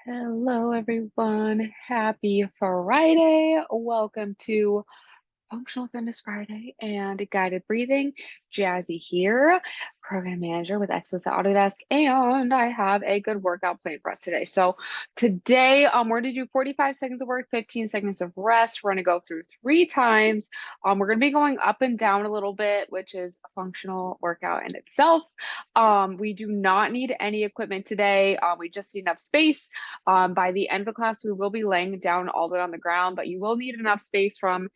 Hello, everyone. Happy Friday. Welcome to Functional Fitness Friday and Guided Breathing. Jazzy here, program manager with Exos at Autodesk, and I have a good workout plan for us today. So today, we're going to do 45 seconds of work, 15 seconds of rest. We're going to go through 3 times. We're going to be going up and down a little bit, which is a functional workout in itself. We do not need any equipment today. We just need enough space. By the end of the class, we will be laying down all the way on the ground, but you will need enough space from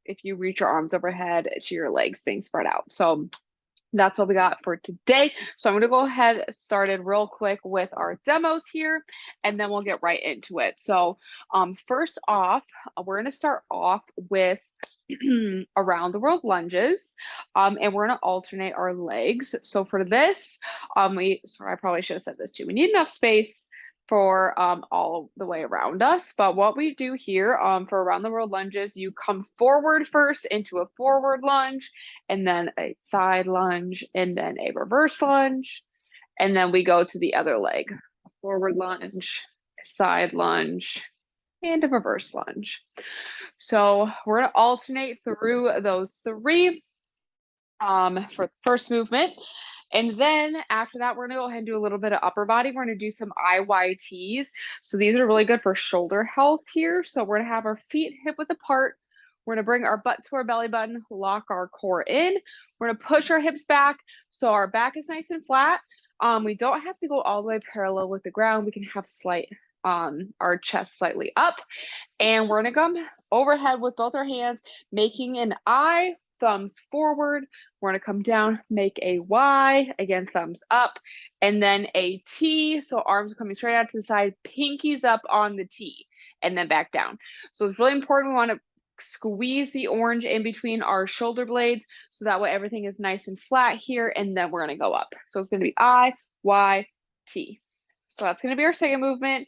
if you reach your arms overhead to your legs being spread out. So that's what we got for today. So I'm going to go ahead started real quick with our demos here, and then we'll get right into it. So first off, we're going to start off with around the world lunges, and we're going to alternate our legs. So for this, sorry, I probably should have said this too. We need enough space for all the way around us. But what we do here for around the world lunges, you come forward first into a forward lunge, and then a side lunge, and then a reverse lunge. And then we go to the other leg, a forward lunge, a side lunge, and a reverse lunge. So we're going to alternate through those three for the first movement. And then after that, we're going to go ahead and do a little bit of upper body. We're going to do some IYTs. So these are really good for shoulder health here. So we're going to have our feet hip width apart. We're going to bring our butt to our belly button, lock our core in. We're going to push our hips back so our back is nice and flat. We don't have to go all the way parallel with the ground. We can have our chest slightly up. And we're going to come overhead with both our hands, making an I, thumbs forward. We're going to come down, make a Y, again, thumbs up, and then a T. So arms are coming straight out to the side, pinkies up on the T, and then back down. So it's really important. We want to squeeze the orange in between our shoulder blades so that way everything is nice and flat here, and then we're going to go up. So it's going to be I, Y, T. So that's going to be our second movement.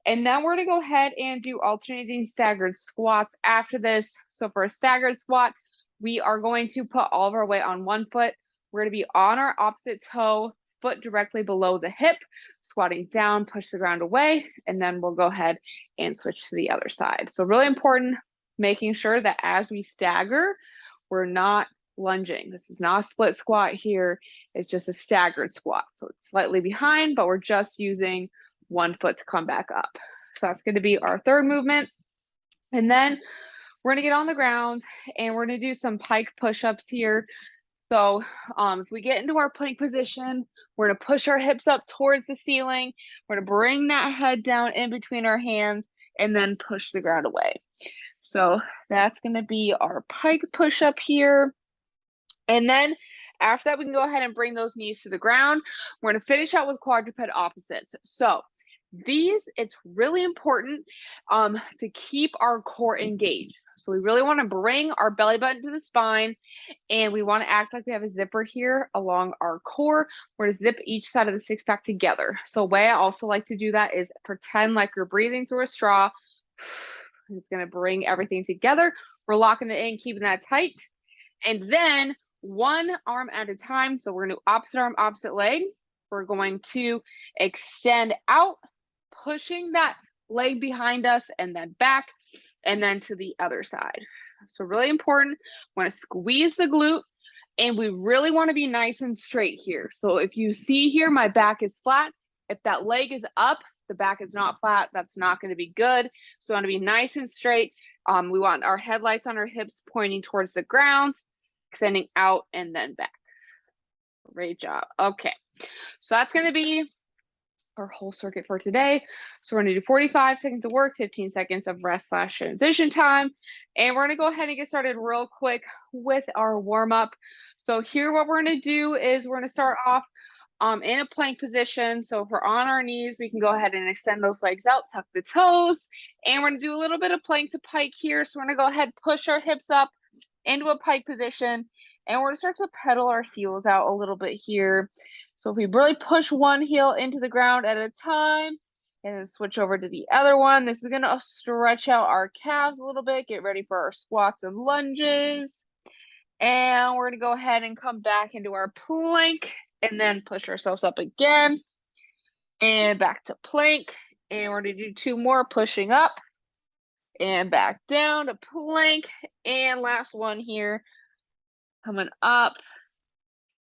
And then we're going to go ahead and do alternating staggered squats after this. So for a staggered squat, we are going to put all of our weight on one foot. We're going to be on our opposite toe, foot directly below the hip, squatting down, push the ground away, and then we'll go ahead and switch to the other side. So really important, making sure that as we stagger, we're not lunging. This is not a split squat here. It's just a staggered squat. So it's slightly behind, but we're just using one foot to come back up. So that's going to be our third movement. And then we're going to get on the ground and we're going to do some pike push-ups here. So if we get into our plank position, we're going to push our hips up towards the ceiling. We're going to bring that head down in between our hands and then push the ground away. So that's going to be our pike push-up here. And then after that, we can go ahead and bring those knees to the ground. We're going to finish out with quadruped opposites. So these, it's really important to keep our core engaged. So we really want to bring our belly button to the spine, and we want to act like we have a zipper here along our core. We're going to zip each side of the six pack together. So a way I also like to do that is pretend like you're breathing through a straw. It's going to bring everything together. We're locking it in, keeping that tight. And then one arm at a time. So we're going to do opposite arm, opposite leg. We're going to extend out, pushing that leg behind us and then back, and then to the other side. So really important, want to squeeze the glute, and we really want to be nice and straight here. So if you see here, my back is flat. If that leg is up, the back is not flat. That's not going to be good. So we want to be nice and straight. We want our headlights on our hips pointing towards the ground, extending out and then back. Great job. Okay, so that's going to be our whole circuit for today. So we're going to do 45 seconds of work, 15 seconds of rest / transition time. And we're going to go ahead and get started real quick with our warm up. So here, what we're going to do is we're going to start off in a plank position. So if we're on our knees, we can go ahead and extend those legs out, tuck the toes. And we're going to do a little bit of plank to pike here. So we're going to go ahead, push our hips up into a pike position. And we're going to start to pedal our heels out a little bit here. So if we really push one heel into the ground at a time, and then switch over to the other one, this is going to stretch out our calves a little bit, get ready for our squats and lunges. And we're going to go ahead and come back into our plank, and then push ourselves up again, and back to plank, And we're going to do 2 more, pushing up and back down to plank. And last one here, coming up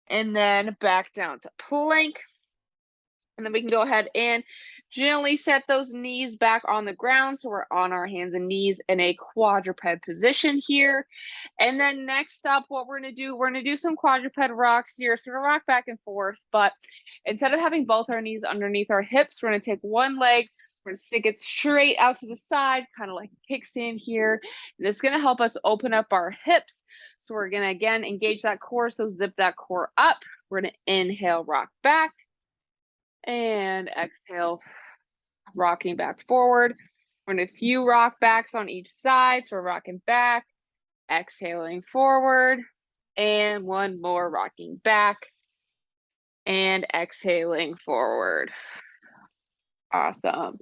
and then back down to plank. And then we can go ahead and gently set those knees back on the ground. So we're on our hands and knees in a quadruped position here. And then next up, what we're going to do some quadruped rocks here. So we're going to rock back and forth, but instead of having both our knees underneath our hips, we're going to take one leg, we're going to stick it straight out to the side, kind of like a kickstand here. This is going to help us open up our hips. So we're going to, again, engage that core. So zip that core up. We're going to inhale, rock back. And exhale, rocking back forward. We're going to a few rock backs on each side. So we're rocking back, exhaling forward, and one more rocking back and exhaling forward. Awesome.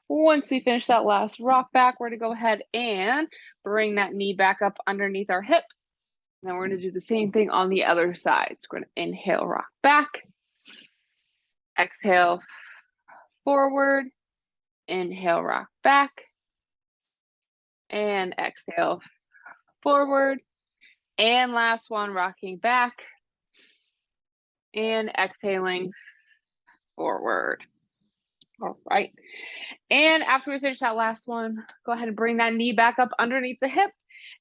Once we finish that last rock back, we're going to go ahead and bring that knee back up underneath our hip. And then we're going to do the same thing on the other side. So we're going to inhale, rock back, exhale forward, inhale, rock back, and exhale forward. And last one, rocking back and exhaling forward. All right. And after we finish that last one, go ahead and bring that knee back up underneath the hip.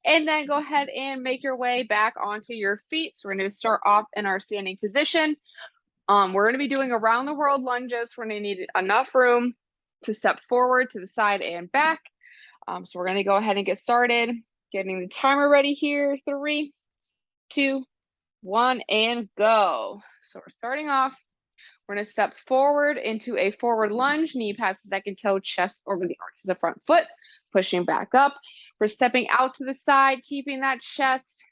And then go ahead and make your way back onto your feet. So we're going to start off in our standing position. We're going to be doing around the world lunges. We're going to need enough room to step forward, to the side, and back. So we're going to go ahead and get started. Getting the timer ready here. 3, 2, 1, and go. So we're starting off. We're going to step forward into a forward lunge. Knee past the second toe, chest over the arch of the front foot. Pushing back up. We're stepping out to the side, keeping that chest,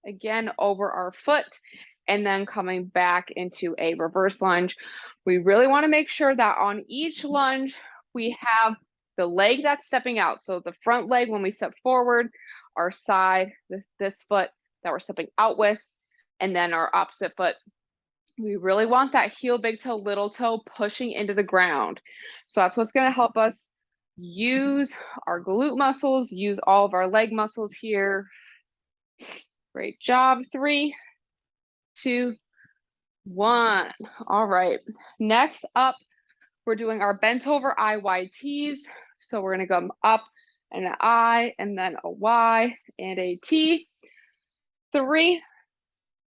again, over our foot. And then coming back into a reverse lunge. We really want to make sure that on each lunge, we have the leg that's stepping out. So the front leg when we step forward, our side, this foot that we're stepping out with, and then our opposite foot. We really want that heel, big toe, little toe pushing into the ground. So that's what's going to help us use our glute muscles, use all of our leg muscles here. Great job. 3, 2, 1. All right. Next up, we're doing our bent over IYTs. So we're going to go up and an I and then a Y and a T. 3,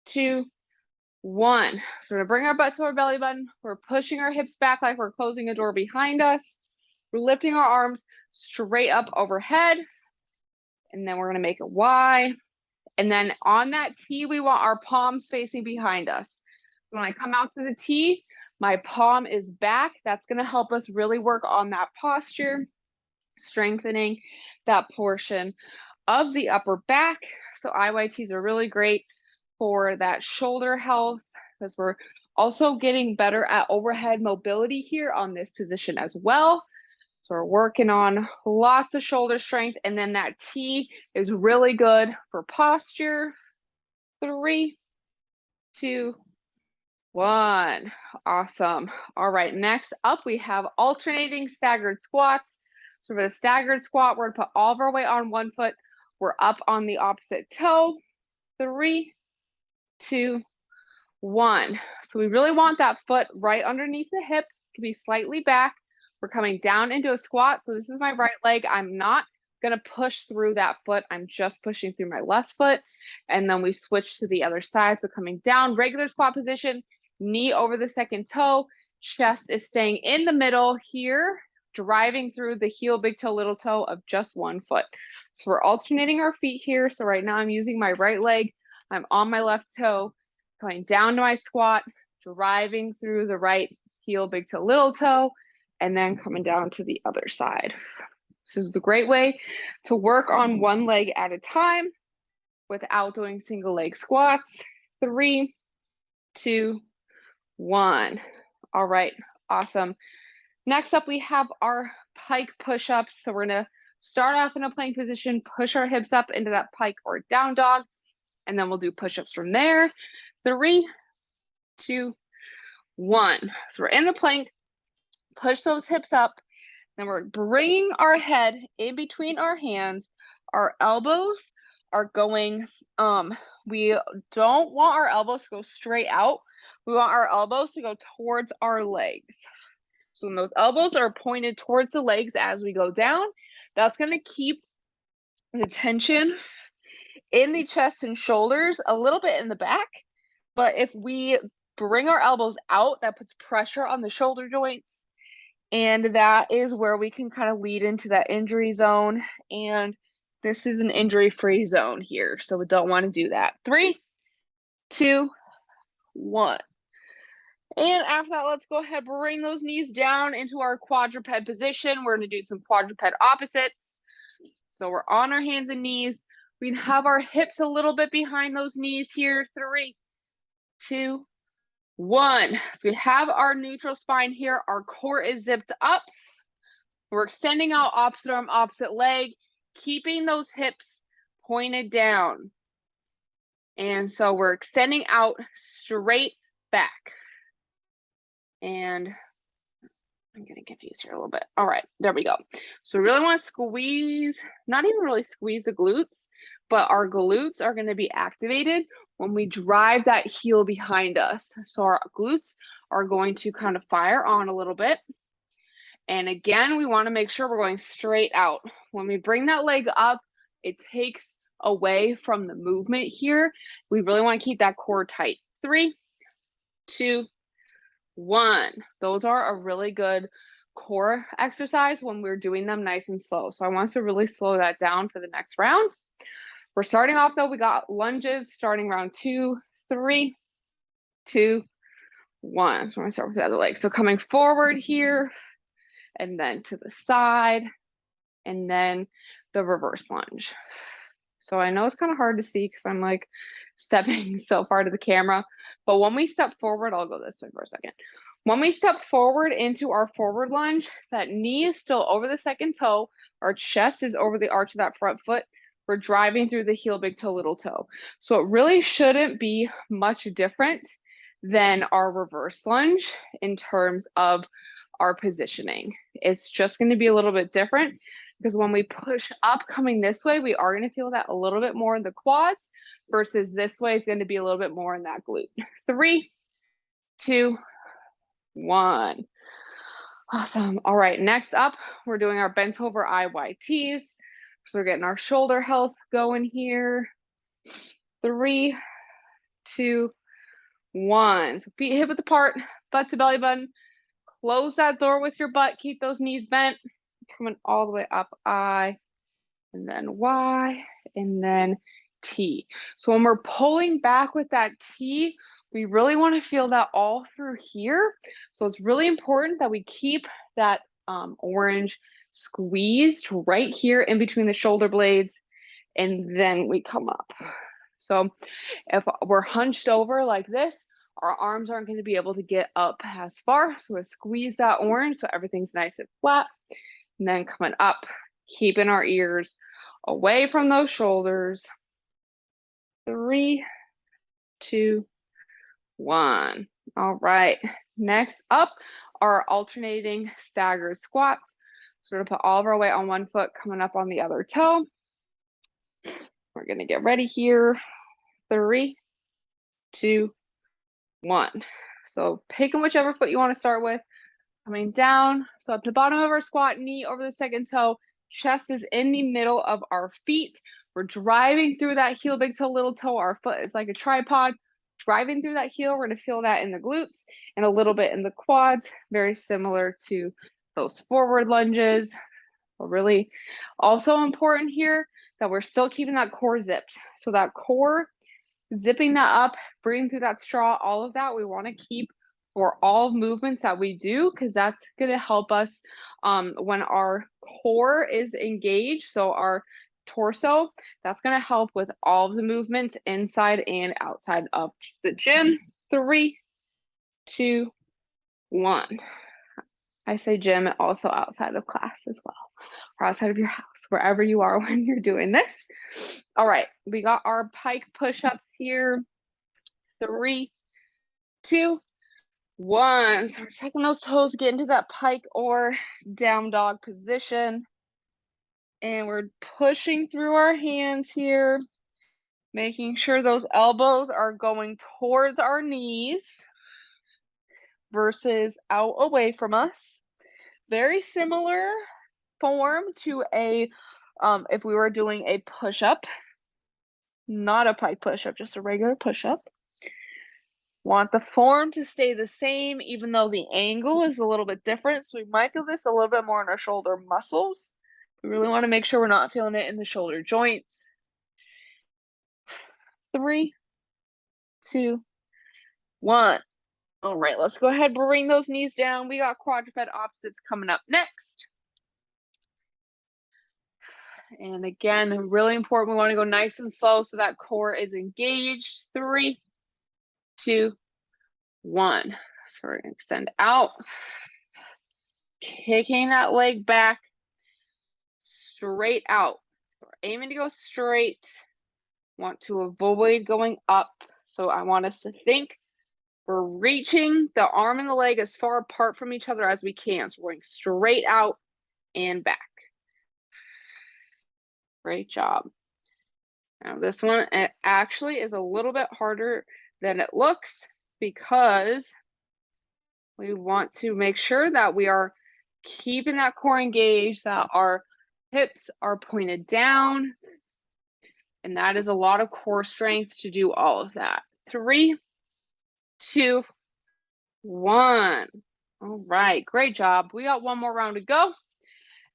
2, 1. So we're going to bring our butt to our belly button. We're pushing our hips back like we're closing a door behind us. We're lifting our arms straight up overhead. And then we're going to make a Y. And then on that T, we want our palms facing behind us. When I come out to the T, my palm is back. That's going to help us really work on that posture, strengthening that portion of the upper back. So IYTs are really great for that shoulder health, because we're also getting better at overhead mobility here on this position as well. So we're working on lots of shoulder strength. And then that T is really good for posture. 3, 2, 1. Awesome. All right, next up we have alternating staggered squats. So for the staggered squat, we're going to put all of our weight on one foot. We're up on the opposite toe. 3, 2, 1. So we really want that foot right underneath the hip. It can be slightly back. We're coming down into a squat. So this is my right leg. I'm not going to push through that foot. I'm just pushing through my left foot. And then we switch to the other side. So coming down, regular squat position, knee over the second toe, chest is staying in the middle here, driving through the heel, big toe, little toe of just one foot. So we're alternating our feet here. So right now I'm using my right leg. I'm on my left toe, going down to my squat, driving through the right heel, big toe, little toe, and then coming down to the other side. So this is a great way to work on one leg at a time without doing single leg squats. 3, 2, 1. All right, awesome. Next up, we have our pike push-ups. So we're going to start off in a plank position, push our hips up into that pike or down dog, and then we'll do push-ups from there. 3, 2, 1. So we're in the plank, push those hips up, And we're bringing our head in between our hands. Our elbows are going, we don't want our elbows to go straight out. We want our elbows to go towards our legs. So when those elbows are pointed towards the legs as we go down, that's going to keep the tension in the chest and shoulders, a little bit in the back. But if we bring our elbows out, that puts pressure on the shoulder joints. And that is where we can kind of lead into that injury zone. And this is an injury-free zone here, so we don't want to do that. 3, 2, 1. And after that, let's go ahead, bring those knees down into our quadruped position. We're going to do some quadruped opposites. So we're on our hands and knees. We can have our hips a little bit behind those knees here. 3, 2, 1. So we have our neutral spine here. Our core is zipped up. We're extending out opposite arm, opposite leg, keeping those hips pointed down. And so we're extending out straight back. And I'm getting confused here a little bit. All right, there we go. So we really want to squeeze, not even really squeeze the glutes, but our glutes are going to be activated when we drive that heel behind us. So our glutes are going to kind of fire on a little bit. And again, we want to make sure we're going straight out. When we bring that leg up, it takes away from the movement here. We really want to keep that core tight. 3, 2, 1. Those are a really good core exercise when we're doing them nice and slow. So I want us to really slow that down for the next round. We're starting off though, we got lunges starting round 2, 3, 2, 1. So we're gonna start with the other leg. So coming forward here, and then to the side, and then the reverse lunge. So I know it's kind of hard to see because I'm like stepping so far to the camera, but when we step forward, I'll go this way for a second. When we step forward into our forward lunge, that knee is still over the second toe, our chest is over the arch of that front foot. We're driving through the heel, big toe, little toe. So it really shouldn't be much different than our reverse lunge in terms of our positioning. It's just going to be a little bit different because when we push up coming this way, we are going to feel that a little bit more in the quads versus this way is going to be a little bit more in that glute. 3, 2, 1. Awesome. All right, next up, we're doing our bent over IYTs. So we're getting our shoulder health going here. 3, 2, 1. So feet hip width apart, butt to belly button. Close that door with your butt. Keep those knees bent. Coming all the way up, I, and then Y, and then T. So when we're pulling back with that T, we really want to feel that all through here. So it's really important that we keep that orange squeezed right here in between the shoulder blades, and then we come up. So if we're hunched over like this, our arms aren't going to be able to get up as far. So we're squeeze that orange so everything's nice and flat. And then coming up, keeping our ears away from those shoulders. 3, 2, 1. All right. Next up are alternating staggered squats. So we're going to put all of our weight on one foot, coming up on the other toe. We're going to get ready here. 3, 2, 1. So picking whichever foot you want to start with. Coming down, so up to the bottom of our squat, knee over the second toe, chest is in the middle of our feet. We're driving through that heel, big toe, little toe. Our foot is like a tripod. Driving through that heel, we're going to feel that in the glutes and a little bit in the quads, very similar to those forward lunges. But really also important here that we're still keeping that core zipped. So that core, zipping that up, breathing through that straw, all of that we want to keep for all movements that we do, because that's going to help us when our core is engaged. So our torso, that's going to help with all of the movements inside and outside of the gym. 3, 2, 1. I say gym, also outside of class as well, or outside of your house, wherever you are when you're doing this. All right, we got our pike push-ups here. 3, 2, 1. So we're taking those toes, get into that pike or down dog position. And we're pushing through our hands here, making sure those elbows are going towards our knees versus out away from us. Very similar form to a, if we were doing a push-up, not a pike push-up, just a regular push-up. Want the form to stay the same, even though the angle is a little bit different. So we might feel this a little bit more in our shoulder muscles. We really want to make sure we're not feeling it in the shoulder joints. 3, 2, 1. All right, let's go ahead and bring those knees down. We got quadruped opposites coming up next. And again, really important, we want to go nice and slow so that core is engaged. 3, 2, 1. So we're going to extend out, kicking that leg back, straight out. So we're aiming to go straight. Want to avoid going up. So I want us to think we're reaching the arm and the leg as far apart from each other as we can. So we're going straight out and back. Great job. Now this one, it actually is a little bit harder than it looks because we want to make sure that we are keeping that core engaged, that our hips are pointed down. And that is a lot of core strength to do all of that. 3, 2, 1. All right, great job. We got one more round to go.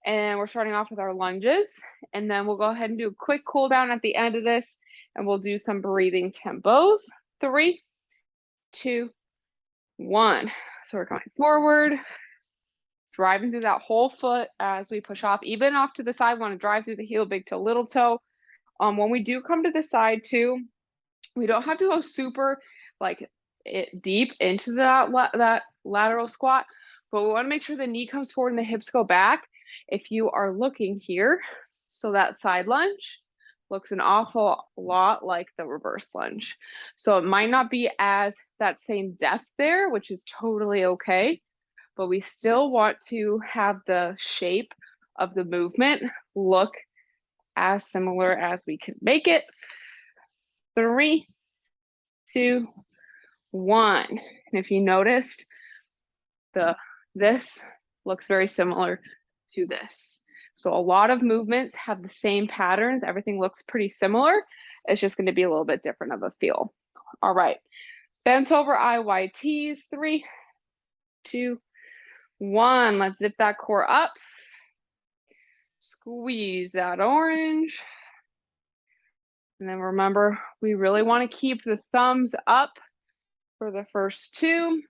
And we're starting off with our lunges. And then we'll go ahead and do a quick cool down at the end of this. And we'll do some breathing tempos. 3, 2, 1. So we're going forward, driving through that whole foot as we push off. Even off to the side, we want to drive through the heel, big toe, little toe. When we do come to the side too, we don't have to go super like deep into that lateral squat, but we want to make sure the knee comes forward and the hips go back. If you are looking here, so that side lunge looks an awful lot like the reverse lunge. So it might not be as that same depth there, which is totally okay, but we still want to have the shape of the movement look as similar as we can make it. 3, 2, 1. And if you noticed, this looks very similar to this. So a lot of movements have the same patterns. Everything looks pretty similar. It's just going to be a little bit different of a feel. All right. Bent over IYTs. 3, 2, 1. Let's zip that core up. Squeeze that orange. And then remember, we really want to keep the thumbs up for the first 2.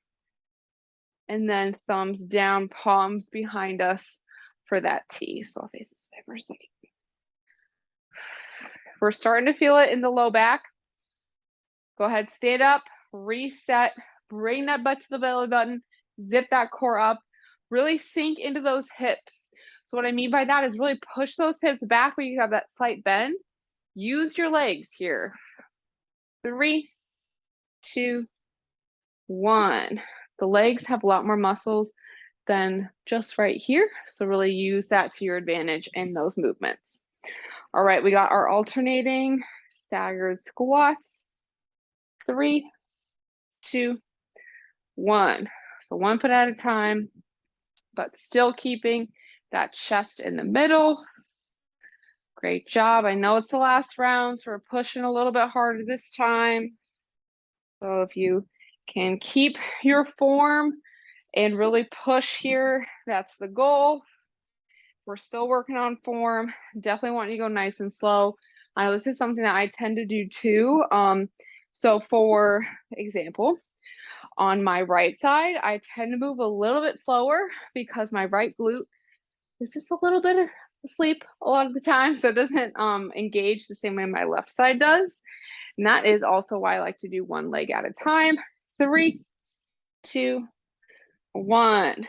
And then thumbs down, palms behind us for that T. So I'll face this way for a second. We're starting to feel it in the low back. Go ahead, stand up, reset, bring that butt to the belly button, zip that core up, really sink into those hips. So what I mean by that is really push those hips back where you have that slight bend. Use your legs here. 3, 2, 1. The legs have a lot more muscles than just right here. So really use that to your advantage in those movements. All right, we got our alternating staggered squats. 3, 2, 1. So 1 foot at a time, but still keeping that chest in the middle. Great job. I know it's the last round, so we're pushing a little bit harder this time. So if you can keep your form and really push here, that's the goal. We're still working on form. Definitely want you to go nice and slow. I know this is something that I tend to do too. So for example, on my right side, I tend to move a little bit slower because my right glute is just a little bit asleep a lot of the time. So it doesn't engage the same way my left side does. And that is also why I like to do one leg at a time. 3, 2, 1.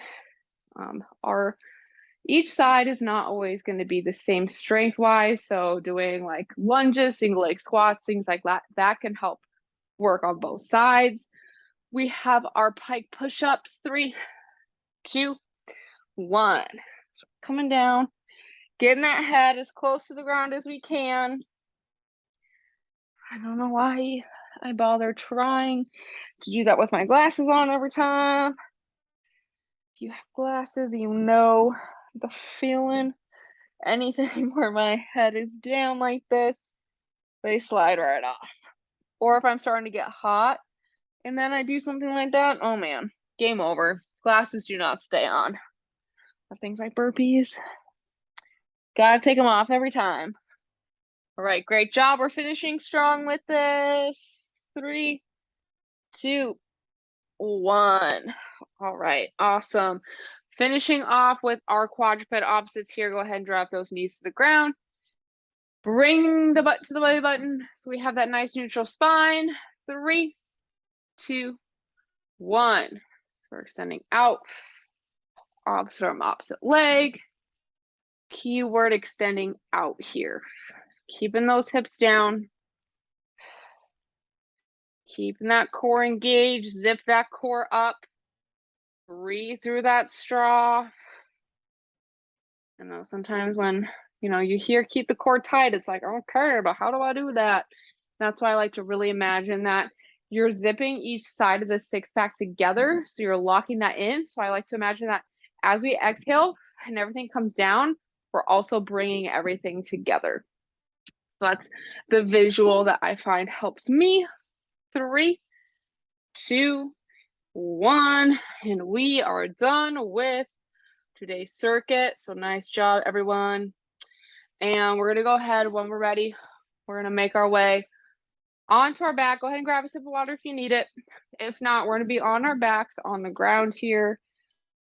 Each side is not always going to be the same strength wise. So doing like lunges, single leg squats, things like that, that can help work on both sides. we have our pike push-ups. 3, 2, 1. So coming down, getting that head as close to the ground as we can. I don't know why I bother trying to do that with my glasses on every time. If you have glasses, you know the feeling. Anything where my head is down like this, they slide right off. Or if I'm starting to get hot and then I do something like that, oh man, game over. Glasses do not stay on. Have things like burpees. Gotta take them off every time. All right, great job. We're finishing strong with this. 3, 2, 1. All right, awesome. Finishing off with our quadruped opposites here. Go ahead and drop those knees to the ground. Bring the butt to the belly button so we have that nice neutral spine. 3, 2, 1. We're extending out. Opposite arm, opposite leg. Keyword extending out here. Keeping those hips down. Keeping that core engaged. Zip that core up. Breathe through that straw. I know sometimes when, you hear keep the core tight, it's like, okay, but how do I do that? That's why I like to really imagine that you're zipping each side of the six-pack together. So you're locking that in. So I like to imagine that as we exhale and everything comes down, we're also bringing everything together. So that's the visual that I find helps me. 3, 2, 1. And we are done with today's circuit. So nice job, everyone. And we're going to go ahead when we're ready. We're going to make our way onto our back. Go ahead and grab a sip of water if you need it. If not, we're going to be on our backs on the ground here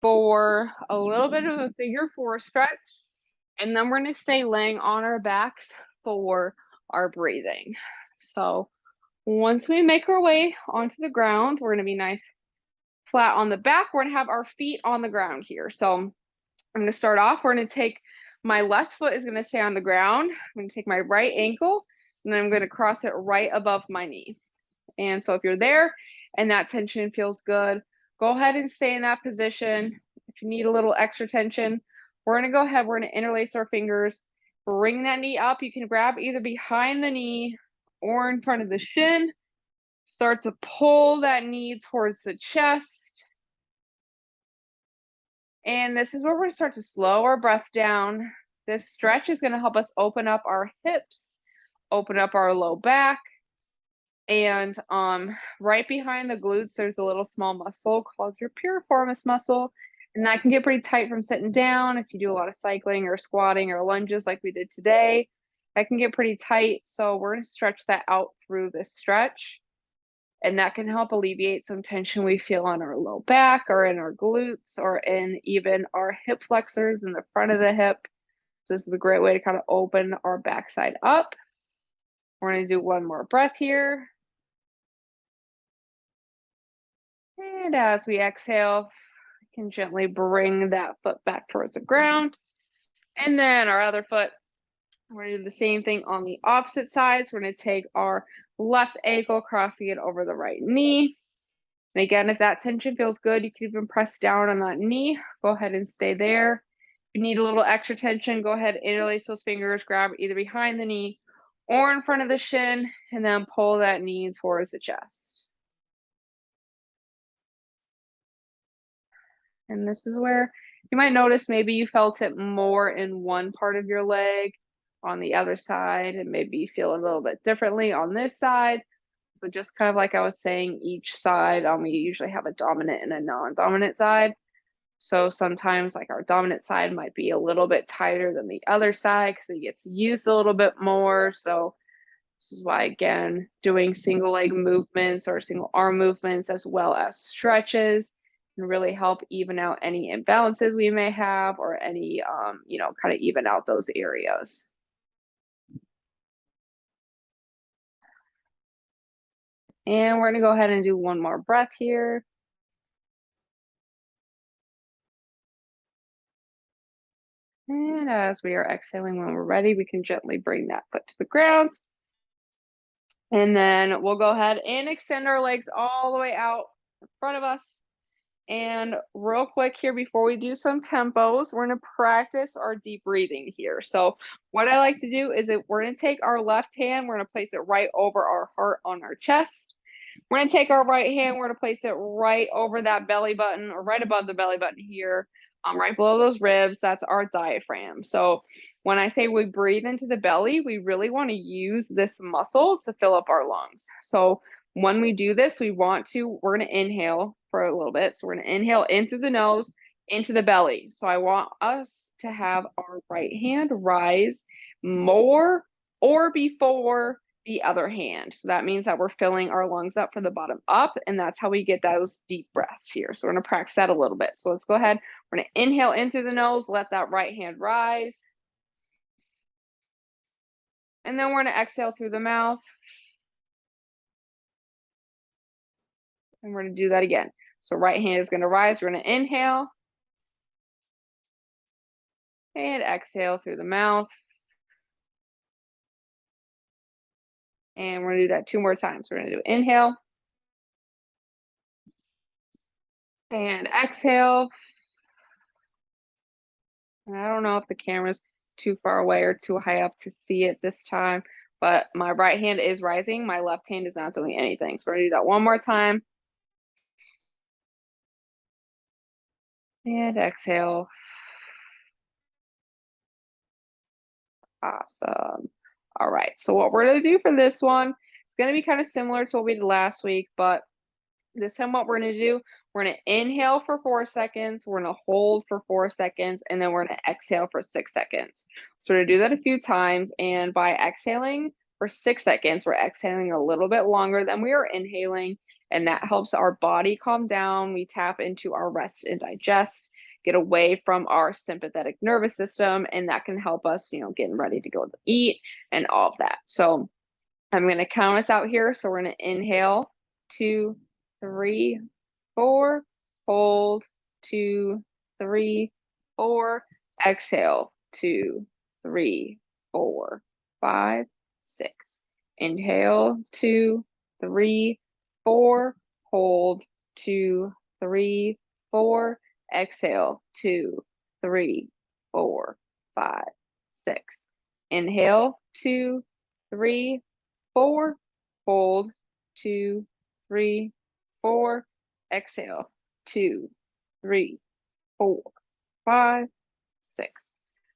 for a little bit of a figure 4 stretch. And then we're going to stay laying on our backs for our breathing. So once we make our way onto the ground, we're going to be nice flat on the back. We're going to have our feet on the ground here. So I'm going to start off. We're going to take my left foot is going to stay on the ground. I'm going to take my right ankle and then I'm going to cross it right above my knee. And so if you're there and that tension feels good, go ahead and stay in that position. If you need a little extra tension, we're going to go ahead. We're going to interlace our fingers, bring that knee up. You can grab either behind the knee or in front of the shin. Start to pull that knee towards the chest. And this is where we're going to start to slow our breath down. This stretch is going to help us open up our hips, open up our low back. And right behind the glutes, there's a little small muscle called your piriformis muscle. And that can get pretty tight from sitting down. If you do a lot of cycling or squatting or lunges like we did today, that can get pretty tight. So we're going to stretch that out through this stretch. And that can help alleviate some tension we feel on our low back or in our glutes or in even our hip flexors in the front of the hip. So this is a great way to kind of open our backside up. We're going to do one more breath here. And as we exhale, we can gently bring that foot back towards the ground. And then our other foot, we're going to do the same thing on the opposite side. So we're going to take our left ankle, crossing it over the right knee. And again, if that tension feels good, you can even press down on that knee. Go ahead and stay there. If you need a little extra tension, go ahead and interlace those fingers, grab either behind the knee or in front of the shin, and then pull that knee towards the chest. And this is where you might notice maybe you felt it more in one part of your leg on the other side, and maybe you feel a little bit differently on this side. So just kind of like I was saying, each side, we usually have a dominant and a non-dominant side. So sometimes like our dominant side might be a little bit tighter than the other side because it gets used a little bit more. So this is why, again, doing single leg movements or single arm movements as well as stretches can really help even out any imbalances we may have or any, kind of even out those areas. And we're going to go ahead and do one more breath here. And as we are exhaling, when we're ready, we can gently bring that foot to the ground. And then we'll go ahead and extend our legs all the way out in front of us. And real quick here, before we do some tempos, we're going to practice our deep breathing here. So what I like to do is we're going to take our left hand, we're going to place it right over our heart on our chest. We're going to take our right hand, we're going to place it right over that belly button, or right above the belly button here, right below those ribs. That's our diaphragm. So when I say we breathe into the belly, we really want to use this muscle to fill up our lungs. So when we do this, we're going to inhale for a little bit. So we're going to inhale in through the nose, into the belly. So I want us to have our right hand rise more or before the other hand. So that means that we're filling our lungs up from the bottom up, and that's how we get those deep breaths here. So we're going to practice that a little bit. So let's go ahead. We're going to inhale in through the nose, let that right hand rise. And then we're going to exhale through the mouth. And we're going to do that again. So right hand is going to rise. We're going to inhale. And exhale through the mouth. And we're going to do that 2 more times. We're going to do inhale. And exhale. And I don't know if the camera's too far away or too high up to see it this time, but my right hand is rising. My left hand is not doing anything. So we're going to do that 1 more time. And exhale. Awesome. All right. So what we're going to do for this one, it's going to be kind of similar to what we did last week, but this time what we're going to do, we're going to inhale for 4 seconds, we're going to hold for 4 seconds, and then we're going to exhale for 6 seconds. So we're going to do that a few times, and by exhaling for 6 seconds, we're exhaling a little bit longer than we are inhaling, and that helps our body calm down. We tap into our rest and digest, get away from our sympathetic nervous system, and that can help us, getting ready to go to eat and all of that. So I'm going to count us out here. So we're going to inhale 2, 3, 4, hold 2, 3, 4, exhale 2, 3, 4, 5, 6. Inhale 2, 3, 4, hold 2, 3, 4, exhale 2, 3, 4, 5, 6. Inhale 2, 3, 4, hold 2, 3, 4, exhale 2, 3, 4, 5, 6.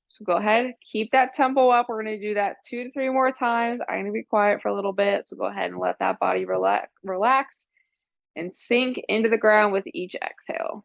So go ahead, keep that tempo up. We're going to do that 2 to 3 more times. I'm going to be quiet for a little bit. So go ahead and let that body relax and sink into the ground with each exhale.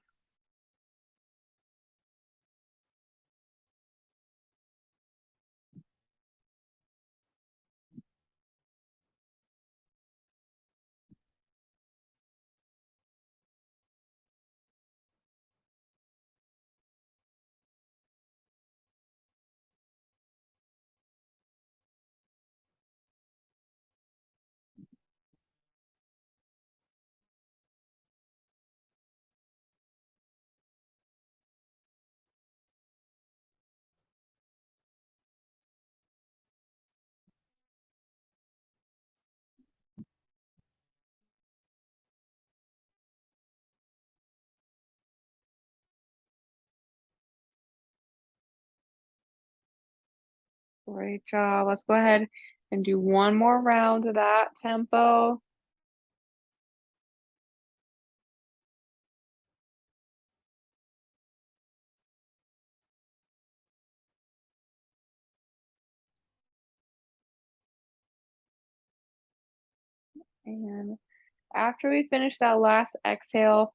Great job. Let's go ahead and do 1 more round of that tempo. And after we finish that last exhale,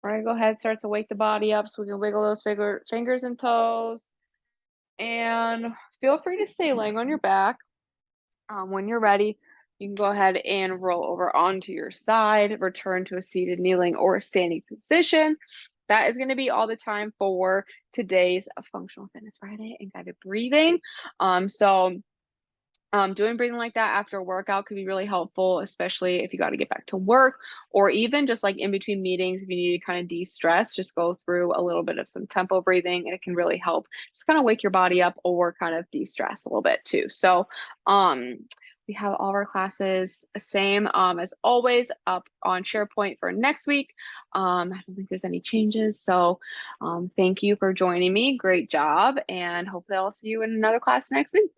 we're going to go ahead and start to wake the body up so we can wiggle those fingers and toes. And feel free to stay laying on your back. When you're ready, you can go ahead and roll over onto your side, return to a seated, kneeling, or standing position. That is going to be all the time for today's Functional Fitness Friday and guided breathing. So Doing breathing like that after a workout could be really helpful, especially if you got to get back to work or even just like in between meetings, if you need to kind of de-stress, just go through a little bit of some tempo breathing and it can really help just kind of wake your body up or kind of de-stress a little bit too. So, um, we have all of our classes same as always up on SharePoint for next week. I don't think there's any changes. So, thank you for joining me. Great job. And hopefully I'll see you in another class next week.